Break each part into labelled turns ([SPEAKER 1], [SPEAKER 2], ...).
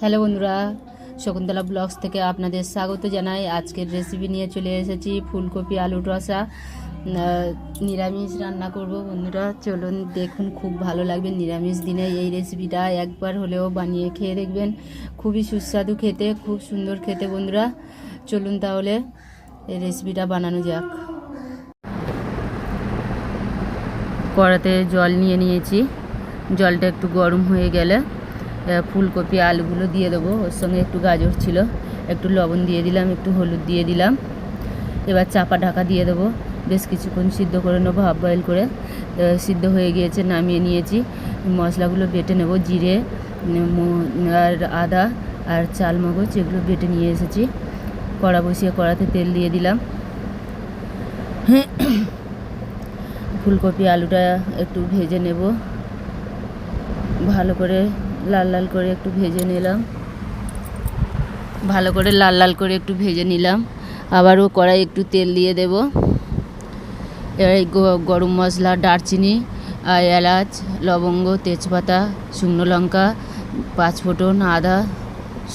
[SPEAKER 1] Hello বন্ধুরা, Shakuntala blogs থেকে আপনাদের স্বাগত জানাই। আজকের রেসিপি নিয়ে চলে এসেছি ফুলকপি আলুর রসা। নিরামিষ রান্না করব বন্ধুরা, চলুন দেখুন, খুব ভালো লাগবে। নিরামিষ দিনে এই রেসিপিটা একবার হলেও বানিয়ে খেয়ে দেখবেন, খুবই সুস্বাদু খেতে, খুব সুন্দর খেতে বন্ধুরা। চলুন তাহলে এই রেসিপিটা বানানো যাক। কড়াতে জল নিয়ে নিয়েছি, জলটা একটু গরম হয়ে গেলে ফুলকপি আলুগুলো দিয়ে দেবো। ওর সঙ্গে একটু গাজর ছিল, একটু লবণ দিয়ে দিলাম, একটু হলুদ দিয়ে দিলাম। এবার চাপা ঢাকা দিয়ে দেবো, বেশ কিছুক্ষণ সিদ্ধ করে নেবো, হাফ বয়েল করে। সিদ্ধ হয়ে গিয়েছে, নামিয়ে নিয়েছি। মশলাগুলো বেটে নেব, জিরে আর আদা আর চালমগজ এগুলো বেটে নিয়ে এসেছি। কড়া বসিয়ে কড়াতে তেল দিয়ে দিলাম। ফুলকপি আলুটা একটু ভেজে নেব, ভালো করে লাল লাল করে একটু ভেজে নিলাম। ভালো করে লাল লাল করে একটু ভেজে নিলাম। আবারও কড়াই একটু তেল দিয়ে দেব। এবার গরম মশলা, দারচিনি, এলাচ, লবঙ্গ, তেজপাতা, শুকনো লঙ্কা, পাঁচফোড়ন, আদা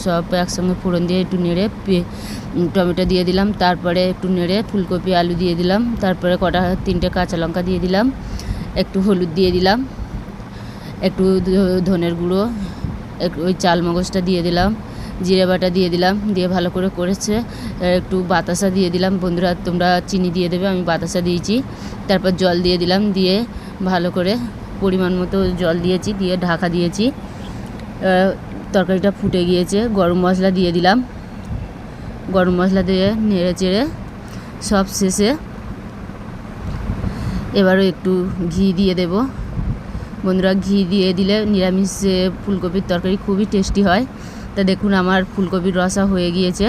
[SPEAKER 1] সব একসঙ্গে ফোড়ন দিয়ে একটু নেড়ে টমেটো দিয়ে দিলাম। তারপরে একটু নেড়ে ফুলকপি আলু দিয়ে দিলাম। তারপরে তিনটে কাঁচা লঙ্কা দিয়ে দিলাম, একটু হলুদ দিয়ে দিলাম, একটু ধনের গুঁড়ো, একটু ওই চালমগজটা দিয়ে দিলাম, জিরে বাটা দিয়ে দিলাম। দিয়ে ভালো করে করেছে। একটু বাতাসা দিয়ে দিলাম বন্ধুরা, তোমরা চিনি দিয়ে দেবে, আমি বাতাসা দিয়েছি। তারপর জল দিয়ে দিলাম, দিয়ে ভালো করে পরিমাণ মতো জল দিয়েছি, দিয়ে ঢাকা দিয়েছি। তরকারিটা ফুটে গিয়েছে, গরম মশলা দিয়ে দিলাম। গরম মশলা দিয়ে নেড়ে চেড়ে সব শেষে এবারও একটু ঘি দিয়ে দেব বন্ধুরা। ঘি দিয়ে দিলে নিরামিষ ফুলকপির তরকারি খুবই টেস্টি হয়। তা দেখুন, আমার ফুলকপির রসা হয়ে গিয়েছে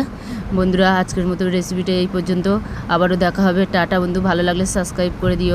[SPEAKER 1] বন্ধুরা। আজকের মতো রেসিপিটা এই পর্যন্ত, আবারও দেখা হবে। টাটা বন্ধু, ভালো লাগলে সাবস্ক্রাইব করে দিও।